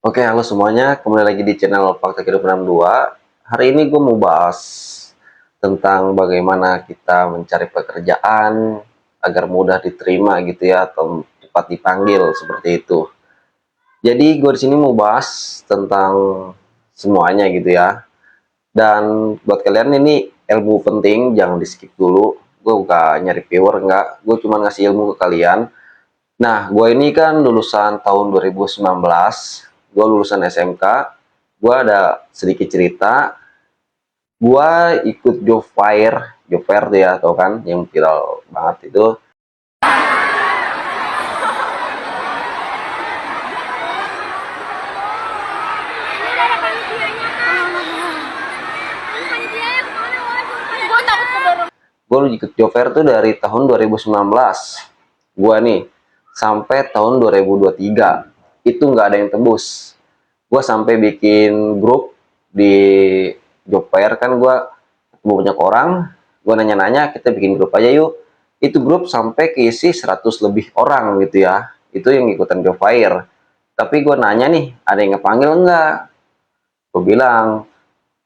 Oke, halo semuanya. Kembali lagi di channel Fakta Kehidupan 62. Hari ini gue mau bahas tentang bagaimana kita mencari pekerjaan agar mudah diterima gitu ya, atau cepat dipanggil seperti itu. Jadi gue di sini mau bahas tentang semuanya gitu ya. Dan buat kalian ini ilmu penting, jangan di skip dulu. Gue gak nyari viewer, enggak. Gue cuma ngasih ilmu ke kalian. Nah, gue ini kan lulusan tahun 2019, gue lulusan SMK, gue ada sedikit cerita, gue ikut job fair dia tau kan, yang viral banget itu. Gue ikut job fair tuh dari tahun 2019, gue nih, sampai tahun 2023, itu nggak ada yang tembus. Gue sampai bikin grup di job fair kan, gue ketemu banyak orang, gue nanya-nanya, kita bikin grup aja yuk. Itu grup sampai keisi 100 lebih orang gitu ya, itu yang ikutan job fair. Tapi gue nanya nih, ada yang ngepanggil enggak? Gue bilang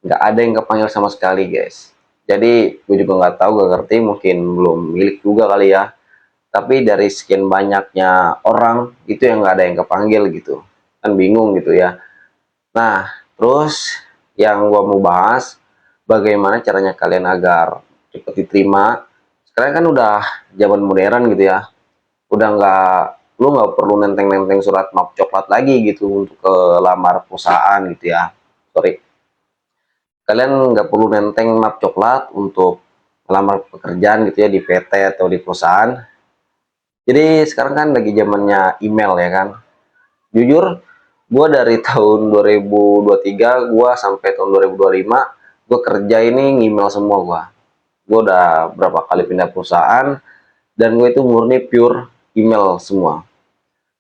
nggak ada yang kepanggil sama sekali guys. Jadi gue juga nggak tahu, gak ngerti, mungkin belum milik juga kali ya. Tapi dari sekian banyaknya orang itu yang nggak ada yang kepanggil gitu, kan bingung gitu ya. Nah, terus yang gua mau bahas, bagaimana caranya kalian agar cepat diterima. Sekarang kan udah zaman modern gitu ya. Udah nggak, lu nggak perlu nenteng-nenteng surat map coklat lagi gitu untuk ke lamar perusahaan gitu ya. Sorry. Kalian nggak perlu nenteng map coklat untuk melamar pekerjaan gitu ya di PT atau di perusahaan. Jadi sekarang kan lagi zamannya email ya kan. Jujur, gue dari tahun 2023 gue sampai tahun 2025 gue kerja ini ngemail semua. Gue udah berapa kali pindah perusahaan, dan gue itu murni pure email semua.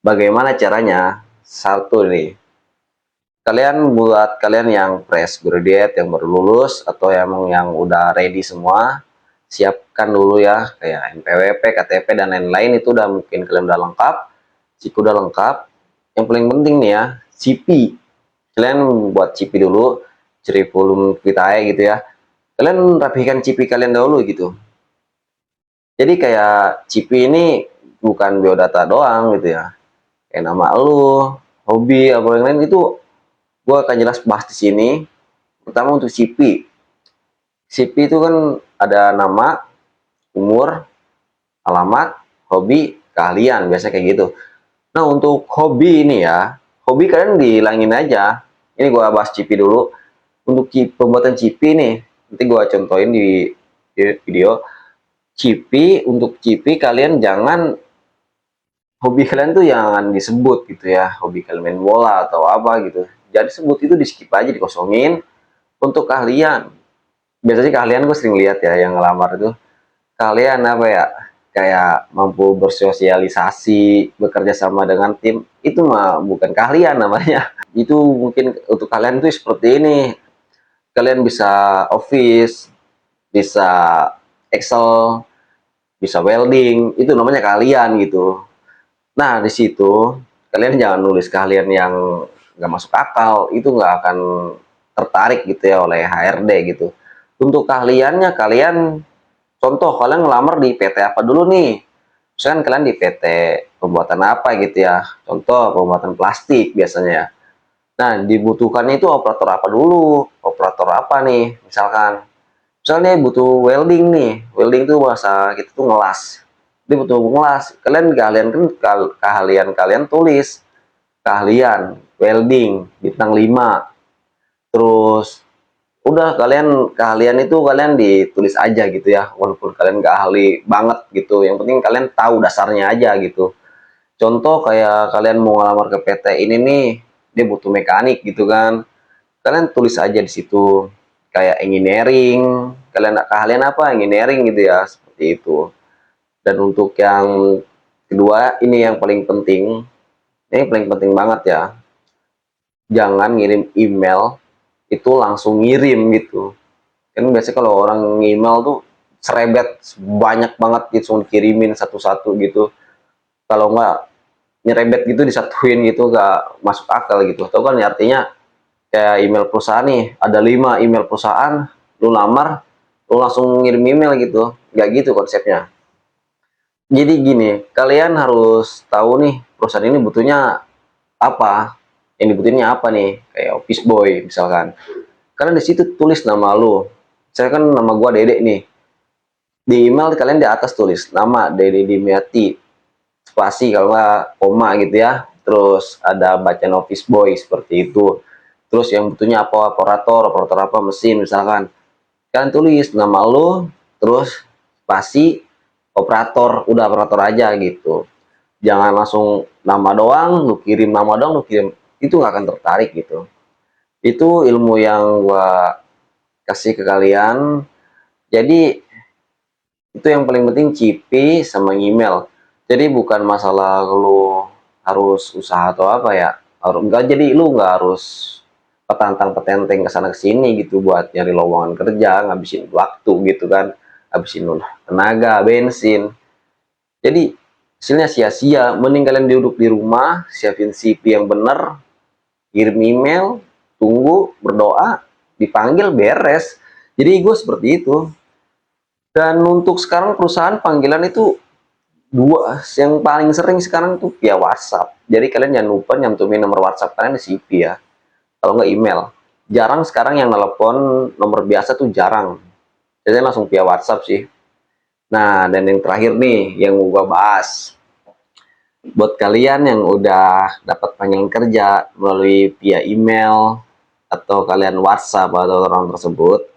Bagaimana caranya? Satu nih, buat kalian yang fresh graduate, yang baru lulus, atau yang udah ready semua, siapkan dulu ya kayak NPWP, KTP dan lain-lain. Itu udah mungkin kalian udah lengkap, jika udah lengkap, yang paling penting nih ya, CP. Kalian buat CP dulu, curriculum vitae gitu ya. Kalian rapikan CP kalian dahulu gitu. Jadi kayak CP ini bukan biodata doang gitu ya. Kayak nama lu, hobi, apa yang lain itu gue akan jelas bahas di sini. Pertama untuk CP. CP itu kan ada nama, umur, alamat, hobi, keahlian, biasa kayak gitu. Nah, untuk hobi ini ya, hobi kalian dihilangin aja. Ini gua bahas CP dulu. Untuk pembuatan CP nih, nanti gua contohin di video. CP, untuk CP kalian jangan, hobi kalian tuh jangan disebut gitu ya. Hobi kalian main bola atau apa gitu. Jadi sebut itu di skip aja, dikosongin. Untuk keahlian, biasanya keahlian gue sering lihat ya yang ngelamar itu. Kalian apa ya, kayak mampu bersosialisasi, bekerja sama dengan tim, itu mah bukan keahlian namanya. Itu mungkin untuk kalian tuh seperti ini, kalian bisa office, bisa Excel, bisa welding, itu namanya keahlian gitu. Nah, di situ kalian jangan nulis keahlian yang nggak masuk akal, itu nggak akan tertarik gitu ya oleh HRD gitu. Untuk keahliannya kalian, contoh kalian ngelamar di PT apa dulu nih? Misalkan kalian di PT pembuatan apa gitu ya, contoh pembuatan plastik biasanya ya. Nah, dibutuhkannya itu operator apa dulu? Operator apa nih? Misalnya butuh welding nih. Welding itu bahasa kita tuh ngelas. Dia butuh ngelas. Keahlian kalian tulis keahlian welding bintang 5. Terus udah, keahlian itu kalian ditulis aja gitu ya, walaupun kalian nggak ahli banget gitu, yang penting kalian tahu dasarnya aja gitu. Contoh kayak kalian mau ngelamar ke PT ini nih, dia butuh mekanik gitu kan, kalian tulis aja di situ kayak engineering, kalian keahlian apa, engineering gitu ya, seperti itu. Dan untuk yang kedua, ini yang paling penting, ini paling penting banget ya, jangan ngirim email itu langsung ngirim gitu. Kan biasanya kalau orang email tuh serebet banyak banget gitu, kirimin satu-satu gitu. Kalau enggak, nyerebet gitu, disatuin gitu, gak masuk akal gitu. Tahu kan ya, artinya kayak email perusahaan nih, ada 5 email perusahaan, lu lamar, lu langsung ngirim email gitu, nggak gitu konsepnya. Jadi gini, kalian harus tahu nih perusahaan ini butuhnya apa, yang dibutuhinnya apa nih, kayak office boy misalkan. Karena di situ tulis nama lu. Saya kan nama gua Dede nih. Di email kalian di atas tulis nama Dede Dimiati, spasi kalau nggak koma gitu ya. Terus ada bacaan office boy seperti itu. Terus yang butuhnya apa, operator apa, mesin misalkan. Kalian tulis nama lu, terus spasi operator, udah operator aja gitu. Jangan langsung nama doang, lu kirim nama doang, lu kirim, itu nggak akan tertarik gitu. Itu ilmu yang gua kasih ke kalian. Jadi itu yang paling penting, CP sama email. Jadi bukan masalah lu harus usaha atau apa ya, harus enggak, jadi lu nggak harus petantang petenteng ke sana ke sini gitu buat nyari lowongan kerja, ngabisin waktu gitu kan, ngabisin tenaga, bensin. Jadi hasilnya sia-sia. Mending kalian duduk di rumah, siapin CV yang bener, kirim email, tunggu, berdoa, dipanggil, beres. Jadi gue seperti itu. Dan untuk sekarang perusahaan panggilan itu dua, yang paling sering sekarang tuh via WhatsApp. Jadi kalian jangan lupa nyantumin nomor WhatsApp kalian di CV ya, kalau nggak email. Jarang sekarang yang telepon nomor biasa tuh, jarang. Biasanya langsung via WhatsApp sih. Nah, dan yang terakhir nih yang gua bahas, buat kalian yang udah dapat panggilan kerja melalui via email atau kalian WhatsApp atau orang tersebut,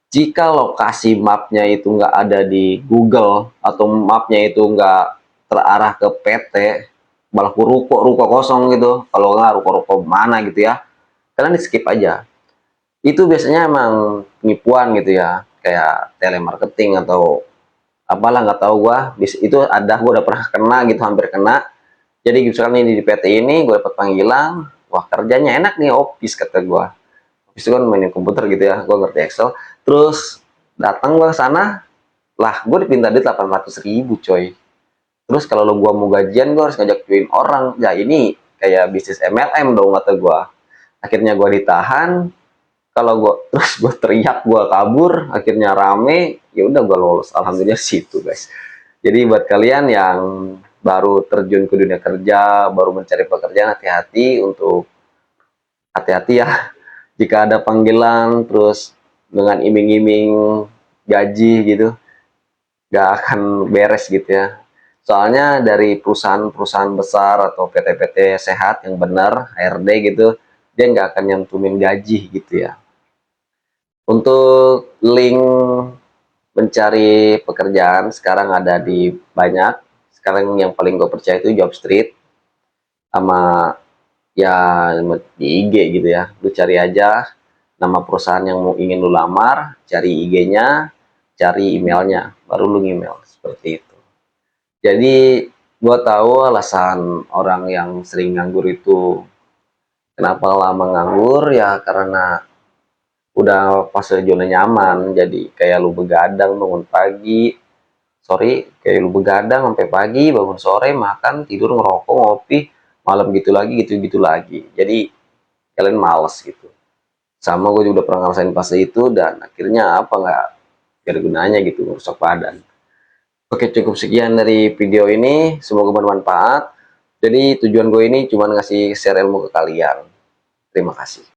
jika lokasi mapnya itu nggak ada di Google atau mapnya itu nggak terarah ke PT, malah ke ruko kosong gitu, kalau nggak ruko-ruko mana gitu ya, kalian di skip aja. Itu biasanya emang penipuan gitu ya, kayak telemarketing atau apalah, nggak tahu gua. Itu ada, gua udah pernah kena gitu, hampir kena. Jadi misalkan ini di PT ini gue dapat panggilan, wah kerjanya enak nih, office kata gua. Office itu kan mainin komputer gitu ya, gua ngerti Excel. Terus datang gua ke sana, lah gue dipinta duit 800.000 coy. Terus kalau gua mau gajian, gua harus ngajak join orang. Ya ini kayak bisnis MLM dong kata gua. Akhirnya gua ditahan. Kalau gua terus gua teriak, gua kabur, akhirnya rame, ya udah gua lolos. Alhamdulillah situ guys. Jadi buat kalian yang baru terjun ke dunia kerja, baru mencari pekerjaan, hati-hati untuk hati-hati ya. Jika ada panggilan terus dengan iming-iming gaji gitu, gak akan beres gitu ya. Soalnya dari perusahaan-perusahaan besar atau PT-PT sehat yang benar, HRD gitu, dia nggak akan nyantumin gaji gitu ya. Untuk link mencari pekerjaan sekarang ada di banyak. Sekarang yang paling gue percaya itu Jobstreet sama ya di IG gitu ya. Lu cari aja nama perusahaan yang mau ingin lu lamar, cari IG-nya, cari emailnya, baru lu email seperti itu. Jadi gue tahu alasan orang yang sering nganggur itu, kenapa lama nganggur ya, karena udah pas zona nyaman. Jadi kayak lu begadang bangun pagi, sorry, kayak lu begadang sampai pagi, bangun sore, makan, tidur, ngerokok, ngopi, malam gitu lagi, gitu-gitu lagi. Jadi kalian males gitu. Sama gue juga pernah ngerasain fase itu, dan akhirnya apa, nggak ada gunanya gitu, merusak badan. Oke, cukup sekian dari video ini, semoga bermanfaat. Jadi tujuan gue ini cuma ngasih share ilmu ke kalian. Terima kasih.